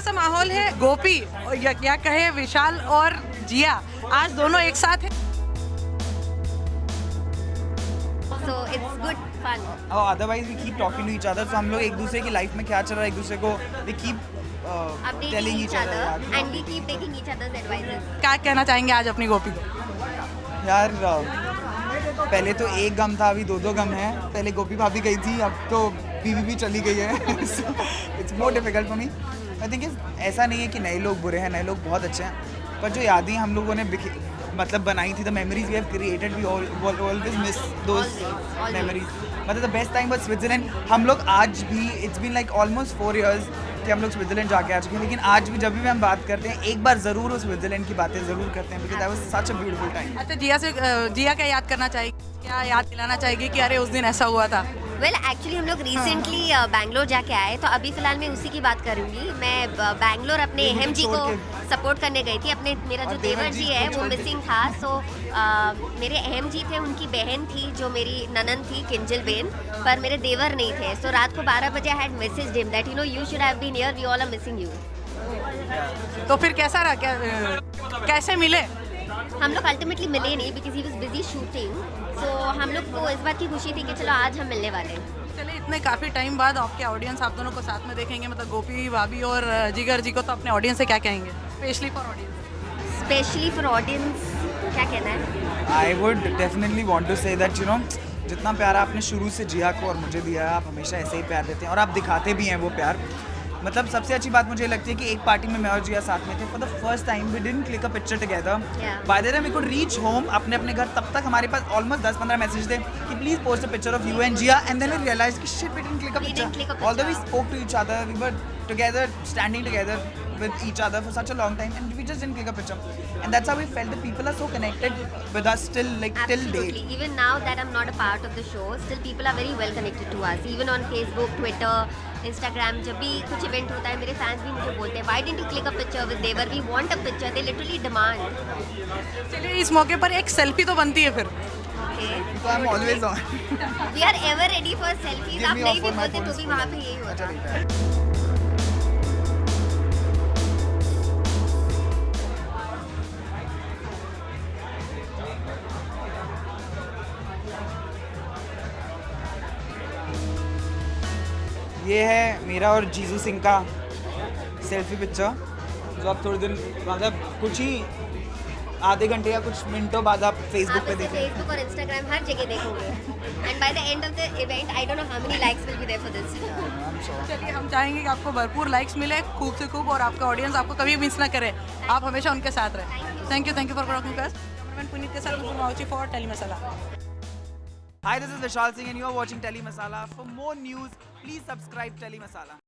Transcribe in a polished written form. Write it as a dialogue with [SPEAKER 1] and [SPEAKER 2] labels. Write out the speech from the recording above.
[SPEAKER 1] सा माहौल है। गोपी या कहे विशाल और जिया आज दोनों एक साथ हैं।
[SPEAKER 2] So it's good fun.
[SPEAKER 3] Otherwise we keep talking to each other, तो हम लोग एक दूसरे की लाइफ में क्या चल रहा है एक दूसरे को we keep
[SPEAKER 2] Updating
[SPEAKER 3] telling
[SPEAKER 2] each other and we keep taking each other's advices.
[SPEAKER 1] क्या कहना चाहेंगे आज अपनी गोपी को?
[SPEAKER 3] यार पहले तो एक गम था, अभी दो दो गम है। पहले गोपी भाभी गई थी, अब तो बीवी भी चली गई है। It's more difficult for me. I think ऐसा नहीं है कि नए लोग बुरे हैं, नए लोग बहुत अच्छे हैं, पर जो यादें हम लोगों ने मतलब बनाई थी, the memories we have created, we always miss those memories. मतलब the best time was Switzerland. हम लोग आज भी, it's been like almost 4 years कि हम लोग स्विट्जरलैंड जाके आ चुके हैं, लेकिन आज भी जब भी हम बात करते हैं एक बार ज़रूर उस स्विट्जरलैंड की बातें ज़रूर करते हैं, because that was such a beautiful time.
[SPEAKER 1] अच्छा, जिया क्या याद करना चाहेगी, क्या याद दिलाना चाहेगी कि अरे उस दिन ऐसा हुआ था?
[SPEAKER 2] वेल एक्चुअली हम लोग रिसेंटली बैंगलोर जाके आए, तो अभी फिलहाल मैं उसी की बात करूंगी। मैं बैंगलोर अपने अहम जी को सपोर्ट करने गई थी। अपने मेरा जो देवर जी है वो मिसिंग था, सो मेरे अहम जी थे, उनकी बहन थी जो मेरी ननन थी, किंजल बेन, पर मेरे देवर नहीं थे। सो रात को 12 बजे I had messaged him that you should have been here, we all are missing you.
[SPEAKER 1] तो फिर कैसा रहा, कैसे मिले?
[SPEAKER 2] हम लोग अल्टीमेटली मिले नहीं because he was busy shooting. So हम लोग को इस बात की खुशी थी कि चलो आज हम मिलने वाले हैं।
[SPEAKER 1] चलिए, इतने काफ़ी टाइम बाद आपके ऑडियंस आप दोनों को साथ में देखेंगे, मतलब गोपी भाभी और जिगर जी को, तो अपने ऑडियंस से क्या कहेंगे, specially for audience?
[SPEAKER 2] Specially for audience क्या कहना है?
[SPEAKER 3] I would definitely want to say that जितना प्यार आपने शुरू से जिया को और मुझे दिया है, आप हमेशा ऐसे ही प्यार देते हैं और आप दिखाते भी हैं वो प्यार। मतलब सबसे अच्छी बात मुझे लगती है कि एक पार्टी में मैं और जिया साथ में थे, for the first time we didn't click a picture together. By the time we could reach home अपने अपने घर, तब तक हमारे पास ऑलमोस्ट 10-15 मैसेज थे कि please post a picture of you and Jiya, and then we realise कि shit we didn't click a picture, although we spoke to each other, we were together standing together with each other for such a long time, and we just didn't click a picture, and that's how we felt that people are so connected with us still, like
[SPEAKER 2] Absolutely.
[SPEAKER 3] till date.
[SPEAKER 2] Even now that I'm not a part of the show, still people are very well connected to us, even on Facebook, Twitter, Instagram. जब भी कुछ event होता है मेरे fans भी मुझे बोलते हैं, why didn't you click a picture with Devar, we want a picture, they literally demand.
[SPEAKER 1] चलिए, इस मौके पर एक सेल्फी तो बनती है फिर।
[SPEAKER 2] Okay.
[SPEAKER 3] So I'm always on.
[SPEAKER 2] We are ever ready for selfies.
[SPEAKER 3] Give
[SPEAKER 2] आप
[SPEAKER 3] me
[SPEAKER 2] नहीं भी
[SPEAKER 3] offer, my
[SPEAKER 2] बोलते
[SPEAKER 3] phone
[SPEAKER 2] तो
[SPEAKER 3] is
[SPEAKER 2] भी
[SPEAKER 3] full.
[SPEAKER 2] वहाँ पे यही होता
[SPEAKER 3] अच्छा,
[SPEAKER 2] है।
[SPEAKER 3] ठीक है। ये है मेरा और जीजू सिंह का सेल्फी पिक्चर, जो आप थोड़े दिन मतलब कुछ ही आधे घंटे या कुछ मिनटों बाद आप फेसबुक
[SPEAKER 2] आप
[SPEAKER 3] पे
[SPEAKER 2] इसे
[SPEAKER 3] देखें।
[SPEAKER 2] Facebook और Instagram हर जगह देखोगे। And by the end of the event, I don't know how many likes will be there for this.
[SPEAKER 1] चलिए, हम चाहेंगे कि आपको भरपूर लाइक्स मिले, खूब से खूब, और आपका ऑडियंस आपको कभी मिस ना करे, आप हमेशा उनके साथ रहें। Thank you for talking to us. Cameraman Puneet के साथ माउची for Telly Masala.
[SPEAKER 3] Hi, this is Vishal Singh and you are watching Tele Masala. For more news, please subscribe Tele Masala.